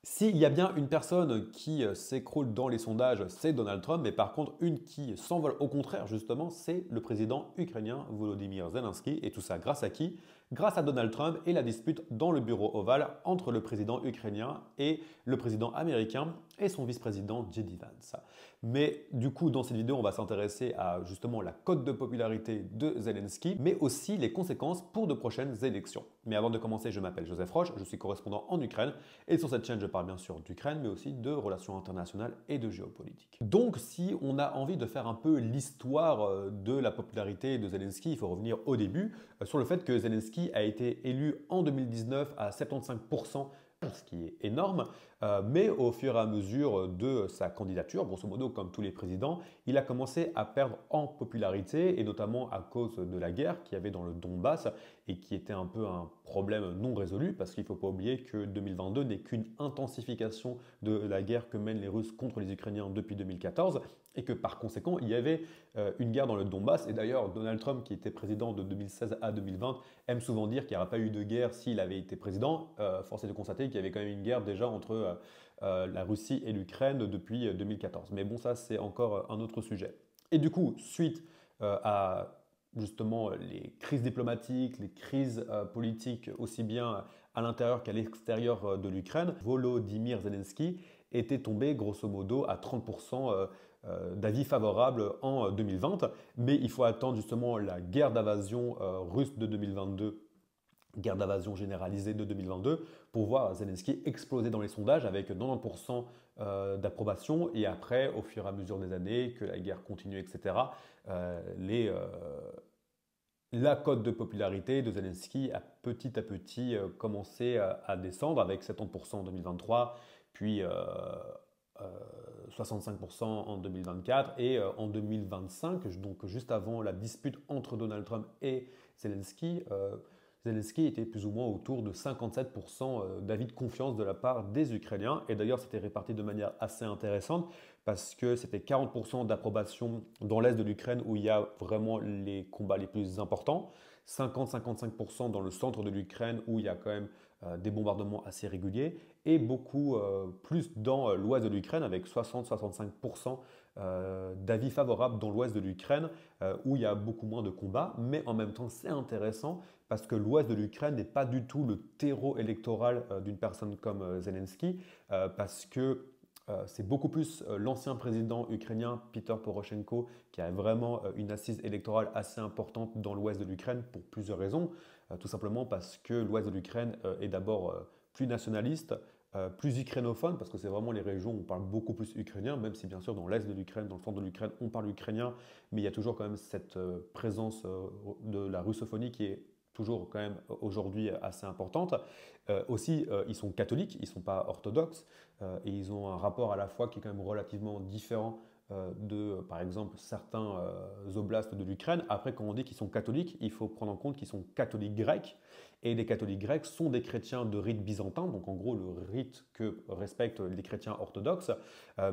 S'il y a bien une personne qui s'écroule dans les sondages, c'est Donald Trump, mais par contre une qui s'envole au contraire justement, c'est le président ukrainien Volodymyr Zelensky. Et tout ça grâce à qui? Grâce à Donald Trump et la dispute dans le bureau ovale entre le président ukrainien et le président américain et son vice-président J.D. Vance. Mais du coup, dans cette vidéo, on va s'intéresser à justement la cote de popularité de Zelensky, mais aussi les conséquences pour de prochaines élections. Mais avant de commencer, je m'appelle Joseph Roche, je suis correspondant en Ukraine et sur cette chaîne, je parle bien sûr d'Ukraine, mais aussi de relations internationales et de géopolitique. Donc, si on a envie de faire un peu l'histoire de la popularité de Zelensky, il faut revenir au début sur le fait que Zelensky a été élu en 2019 à 75%, ce qui est énorme, mais au fur et à mesure de sa candidature, grosso modo comme tous les présidents, il a commencé à perdre en popularité, et notamment à cause de la guerre qu'il y avait dans le Donbass, et qui était un peu un problème non résolu, parce qu'il ne faut pas oublier que 2022 n'est qu'une intensification de la guerre que mènent les Russes contre les Ukrainiens depuis 2014, et que par conséquent, il y avait une guerre dans le Donbass. Et d'ailleurs, Donald Trump, qui était président de 2016 à 2020, aime souvent dire qu'il n'y aurait pas eu de guerre s'il avait été président. Force est de constater qu'il y avait quand même une guerre déjà entre la Russie et l'Ukraine depuis 2014. Mais bon, ça, c'est encore un autre sujet. Et du coup, suite à justement les crises diplomatiques, les crises politiques, aussi bien à l'intérieur qu'à l'extérieur de l'Ukraine, Volodymyr Zelensky était tombé grosso modo à 30% d'avis favorables en 2020. Mais il faut attendre justement la guerre d'invasion russe de 2022, guerre d'invasion généralisée de 2022, pour voir Zelensky exploser dans les sondages avec 90% d'approbation. Et après, au fur et à mesure des années, que la guerre continue, etc., la cote de popularité de Zelensky a petit à petit commencé à descendre avec 70% en 2023, puis 65% en 2024 et en 2025, donc juste avant la dispute entre Donald Trump et Zelensky, Zelensky était plus ou moins autour de 57% d'avis de confiance de la part des Ukrainiens. Et d'ailleurs, c'était réparti de manière assez intéressante parce que c'était 40% d'approbation dans l'est de l'Ukraine où il y a vraiment les combats les plus importants, 50-55% dans le centre de l'Ukraine où il y a quand même des bombardements assez réguliers et beaucoup plus dans l'ouest de l'Ukraine avec 60-65% d'avis favorables dans l'ouest de l'Ukraine où il y a beaucoup moins de combats. Mais en même temps, c'est intéressant parce que l'ouest de l'Ukraine n'est pas du tout le terreau électoral d'une personne comme Zelensky parce que c'est beaucoup plus l'ancien président ukrainien Peter Poroshenko qui a vraiment une assise électorale assez importante dans l'ouest de l'Ukraine pour plusieurs raisons. Tout simplement parce que l'ouest de l'Ukraine est d'abord plus nationaliste, plus ukrainophone, parce que c'est vraiment les régions où on parle beaucoup plus ukrainien, même si bien sûr dans l'est de l'Ukraine, dans le centre de l'Ukraine, on parle ukrainien, mais il y a toujours quand même cette présence de la russophonie qui est toujours quand même aujourd'hui assez importante. Aussi, ils sont catholiques, ils ne sont pas orthodoxes, et ils ont un rapport à la foi qui est quand même relativement différent de, par exemple, certains oblasts de l'Ukraine. Après, quand on dit qu'ils sont catholiques, il faut prendre en compte qu'ils sont catholiques grecs. Et les catholiques grecs sont des chrétiens de rite byzantin, donc en gros le rite que respectent les chrétiens orthodoxes.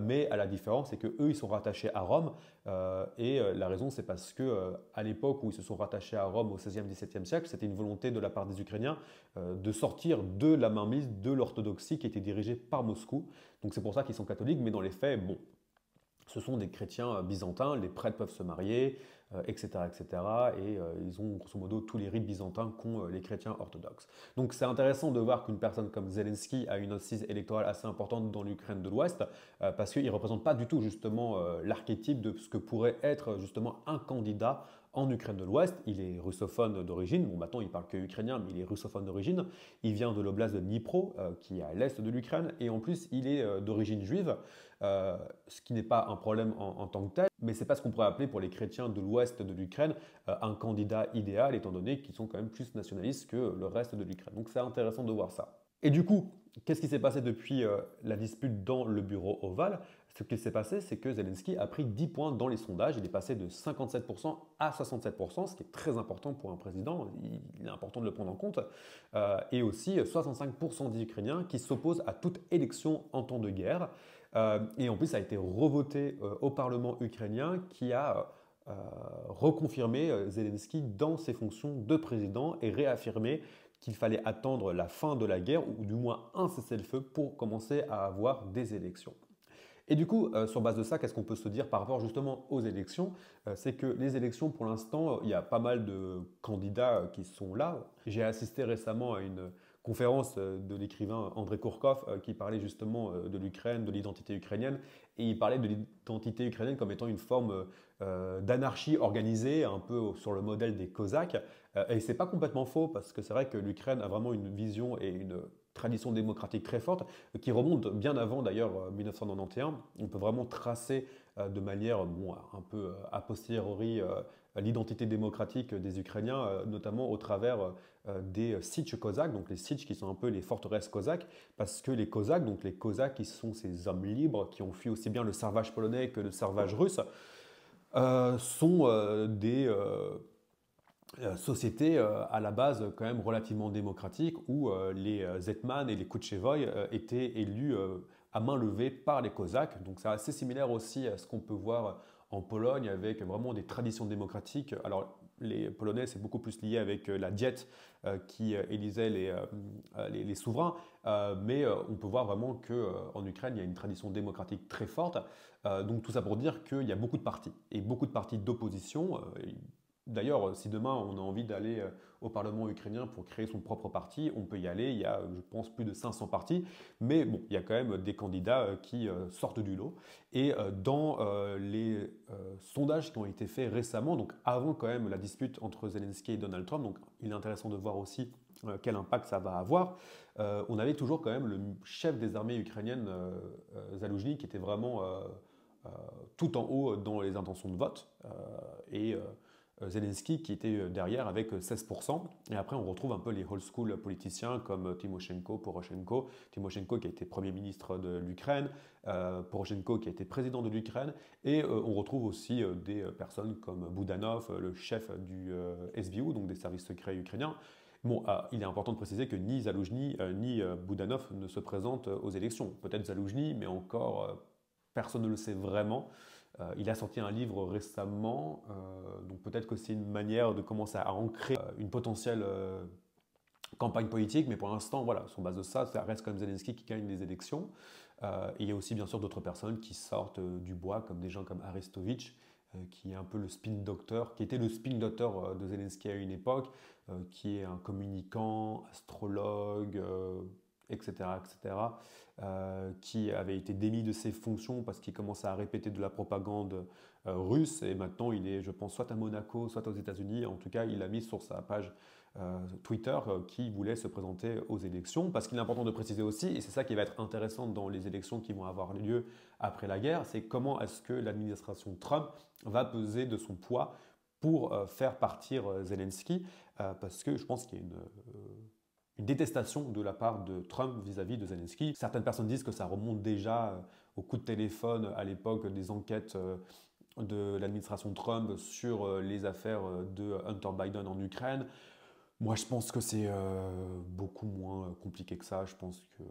Mais à la différence, c'est que eux, ils sont rattachés à Rome. Et la raison, c'est parce que à l'époque où ils se sont rattachés à Rome au XVIe, XVIIe siècle, c'était une volonté de la part des Ukrainiens de sortir de la mainmise de l'orthodoxie qui était dirigée par Moscou. Donc c'est pour ça qu'ils sont catholiques, mais dans les faits, bon, ce sont des chrétiens byzantins, les prêtres peuvent se marier, etc., etc. Et ils ont grosso modo tous les rites byzantins qu'ont les chrétiens orthodoxes. Donc c'est intéressant de voir qu'une personne comme Zelensky a une assise électorale assez importante dans l'Ukraine de l'Ouest, parce qu'il ne représente pas du tout justement l'archétype de ce que pourrait être justement un candidat en Ukraine de l'Ouest. Il est russophone d'origine, bon maintenant il parle que ukrainien, mais il est russophone d'origine. Il vient de l'oblast de Dnipro, qui est à l'est de l'Ukraine, et en plus il est d'origine juive, ce qui n'est pas un problème en tant que tel, mais c'est pas ce qu'on pourrait appeler pour les chrétiens de l'ouest de l'Ukraine un candidat idéal, étant donné qu'ils sont quand même plus nationalistes que le reste de l'Ukraine. Donc c'est intéressant de voir ça. Et du coup, qu'est-ce qui s'est passé depuis la dispute dans le bureau ovale? Ce qui s'est passé, c'est que Zelensky a pris 10 points dans les sondages. Il est passé de 57% à 67%, ce qui est très important pour un président. Il est important de le prendre en compte. Et aussi 65% des Ukrainiens qui s'opposent à toute élection en temps de guerre. Et en plus, ça a été revoté au Parlement ukrainien qui a reconfirmé Zelensky dans ses fonctions de président et réaffirmé qu'il fallait attendre la fin de la guerre, ou du moins un cessez-le-feu, pour commencer à avoir des élections. Et du coup, sur base de ça, qu'est-ce qu'on peut se dire par rapport justement aux élections? C'est que les élections, pour l'instant, il y a pas mal de candidats qui sont là. J'ai assisté récemment à une conférence de l'écrivain Andrei Kourkov qui parlait justement de l'Ukraine, de l'identité ukrainienne, et il parlait de l'identité ukrainienne comme étant une forme d'anarchie organisée, un peu sur le modèle des Cosaques. Et c'est pas complètement faux, parce que c'est vrai que l'Ukraine a vraiment une vision et une tradition démocratique très forte, qui remonte bien avant d'ailleurs 1991. On peut vraiment tracer de manière un peu a posteriori l'identité démocratique des Ukrainiens, notamment au travers des Sich cosaques, donc les Sich qui sont un peu les forteresses cosaques, parce que les Cosaques, donc les Cosaques qui sont ces hommes libres qui ont fui aussi bien le servage polonais que le servage russe, sont des société à la base quand même relativement démocratique où les hetmans et les kouchevoï étaient élus à main levée par les Cosaques. Donc c'est assez similaire aussi à ce qu'on peut voir en Pologne avec vraiment des traditions démocratiques. Alors les Polonais c'est beaucoup plus lié avec la diète qui élisait les souverains, mais on peut voir vraiment qu'en Ukraine il y a une tradition démocratique très forte. Donc tout ça pour dire qu'il y a beaucoup de partis et beaucoup de partis d'opposition. D'ailleurs, si demain on a envie d'aller au Parlement ukrainien pour créer son propre parti, on peut y aller. Il y a, je pense, plus de 500 partis. Mais bon, il y a quand même des candidats qui sortent du lot. Et dans les sondages qui ont été faits récemment, donc avant quand même la dispute entre Zelensky et Donald Trump, donc il est intéressant de voir aussi quel impact ça va avoir. On avait toujours quand même le chef des armées ukrainiennes, Zaloujny, qui était vraiment tout en haut dans les intentions de vote. Et Zelensky qui était derrière avec 16%. Et après, on retrouve un peu les old school politiciens comme Tymoshenko, Poroshenko. Tymoshenko qui a été Premier ministre de l'Ukraine, Poroshenko qui a été président de l'Ukraine. Et on retrouve aussi des personnes comme Boudanov, le chef du SBU, donc des services secrets ukrainiens. Bon, il est important de préciser que ni Zaloujny ni Boudanov ne se présentent aux élections. Peut-être Zaloujny, mais encore personne ne le sait vraiment. Il a sorti un livre récemment, donc peut-être que c'est une manière de commencer à ancrer une potentielle campagne politique, mais pour l'instant, voilà, sur base de ça, ça reste quand même Zelensky qui gagne les élections. Et il y a aussi bien sûr d'autres personnes qui sortent du bois, comme des gens comme Arestovitch, qui est un peu le spin doctor, qui était le spin doctor de Zelensky à une époque, qui est un communicant, astrologue, etc., etc., qui avait été démis de ses fonctions parce qu'il commençait à répéter de la propagande russe. Et maintenant, il est, je pense, soit à Monaco, soit aux États-Unis. En tout cas, il a mis sur sa page Twitter qui voulait se présenter aux élections. Parce qu'il est important de préciser aussi, et c'est ça qui va être intéressant dans les élections qui vont avoir lieu après la guerre, c'est comment est-ce que l'administration Trump va peser de son poids pour faire partir Zelensky. Parce que je pense qu'il y a une détestation de la part de Trump vis-à-vis de Zelensky. Certaines personnes disent que ça remonte déjà au coup de téléphone à l'époque des enquêtes de l'administration Trump sur les affaires de Hunter Biden en Ukraine. Moi, je pense que c'est beaucoup moins compliqué que ça. Je pense que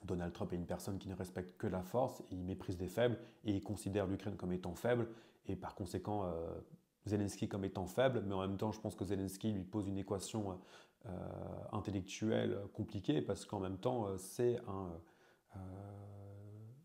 Donald Trump est une personne qui ne respecte que la force, il méprise les faibles et il considère l'Ukraine comme étant faible. Et par conséquent, Zelensky comme étant faible, mais en même temps, je pense que Zelensky lui pose une équation intellectuelle compliquée parce qu'en même temps, c'est un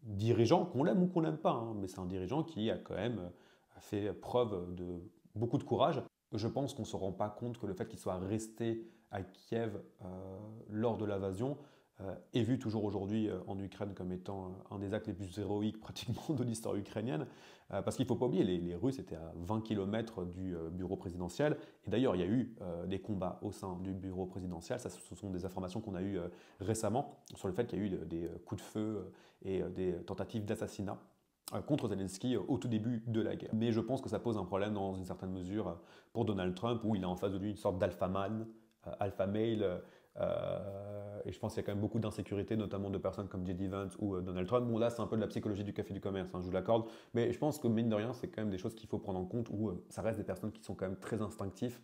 dirigeant, qu'on l'aime ou qu'on l'aime pas, hein, mais c'est un dirigeant qui a quand même fait preuve de beaucoup de courage. Je pense qu'on ne se rend pas compte que le fait qu'il soit resté à Kiev lors de l'invasion est vu toujours aujourd'hui en Ukraine comme étant un des actes les plus héroïques pratiquement de l'histoire ukrainienne. Parce qu'il ne faut pas oublier, les Russes étaient à 20 km du bureau présidentiel. Et d'ailleurs, il y a eu des combats au sein du bureau présidentiel. Ça, ce sont des informations qu'on a eues récemment sur le fait qu'il y a eu des coups de feu et des tentatives d'assassinat contre Zelensky au tout début de la guerre. Mais je pense que ça pose un problème dans une certaine mesure pour Donald Trump, où il a en face de lui une sorte d'alpha man, alpha male, et je pense qu'il y a quand même beaucoup d'insécurité, notamment de personnes comme J.D. Vance ou Donald Trump. Bon, là, c'est un peu de la psychologie du café du commerce, hein, je vous l'accorde, mais je pense que mine de rien, c'est quand même des choses qu'il faut prendre en compte, où ça reste des personnes qui sont quand même très instinctifs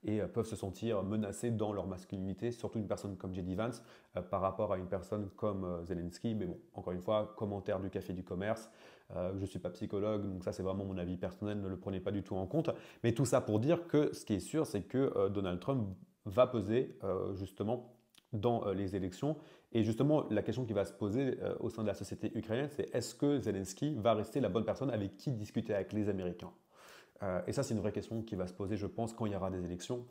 et peuvent se sentir menacées dans leur masculinité, surtout une personne comme J.D. Vance par rapport à une personne comme Zelensky. Mais bon, encore une fois, commentaire du café du commerce. Je ne suis pas psychologue, donc ça c'est vraiment mon avis personnel, ne le prenez pas du tout en compte. Mais tout ça pour dire que ce qui est sûr, c'est que Donald Trump va peser justement dans les élections. Et justement, la question qui va se poser au sein de la société ukrainienne, c'est est-ce que Zelensky va rester la bonne personne avec qui discuter avec les Américains? Et ça, c'est une vraie question qui va se poser, je pense, quand il y aura des élections.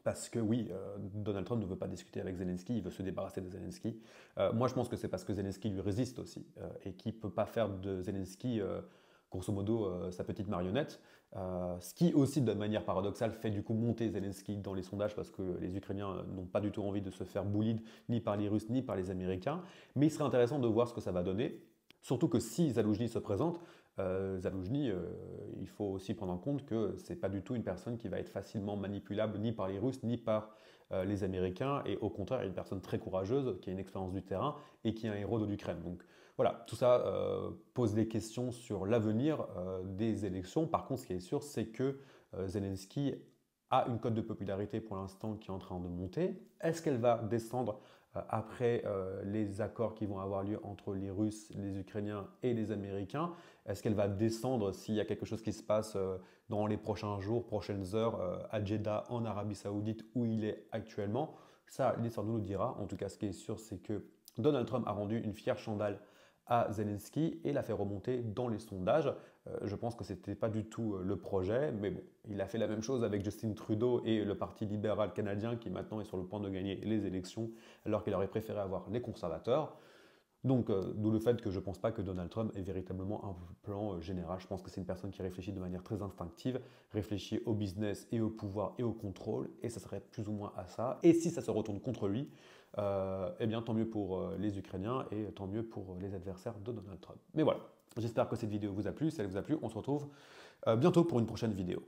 Parce que oui, Donald Trump ne veut pas discuter avec Zelensky, il veut se débarrasser de Zelensky. Moi, je pense que c'est parce que Zelensky lui résiste aussi et qu'il ne peut pas faire de Zelensky, grosso modo, sa petite marionnette. Ce qui aussi, de manière paradoxale, fait du coup monter Zelensky dans les sondages parce que les Ukrainiens n'ont pas du tout envie de se faire bullied ni par les Russes ni par les Américains. Mais il serait intéressant de voir ce que ça va donner. Surtout que si Zaloujny se présente, Zaloujny, il faut aussi prendre en compte que ce n'est pas du tout une personne qui va être facilement manipulable ni par les Russes ni par les Américains, et au contraire, une personne très courageuse qui a une expérience du terrain et qui est un héros de l'Ukraine. Donc voilà, tout ça pose des questions sur l'avenir des élections. Par contre, ce qui est sûr, c'est que Zelensky a une cote de popularité pour l'instant qui est en train de monter. Est-ce qu'elle va descendre après les accords qui vont avoir lieu entre les Russes, les Ukrainiens et les Américains? Est-ce qu'elle va descendre s'il y a quelque chose qui se passe dans les prochains jours, prochaines heures à Jeddah en Arabie Saoudite où il est actuellement? Ça, l'histoire nous le dira. En tout cas, ce qui est sûr, c'est que Donald Trump a rendu une fière chandelle à Zelensky et l'a fait remonter dans les sondages. Je pense que ce n'était pas du tout le projet, mais bon, il a fait la même chose avec Justin Trudeau et le Parti libéral canadien qui maintenant est sur le point de gagner les élections alors qu'il aurait préféré avoir les conservateurs. Donc, d'où le fait que je ne pense pas que Donald Trump ait véritablement un plan général. Je pense que c'est une personne qui réfléchit de manière très instinctive, réfléchit au business et au pouvoir et au contrôle, et ça serait plus ou moins à ça. Et si ça se retourne contre lui, eh bien tant mieux pour les Ukrainiens et tant mieux pour les adversaires de Donald Trump. Mais voilà, j'espère que cette vidéo vous a plu. Si elle vous a plu, on se retrouve bientôt pour une prochaine vidéo.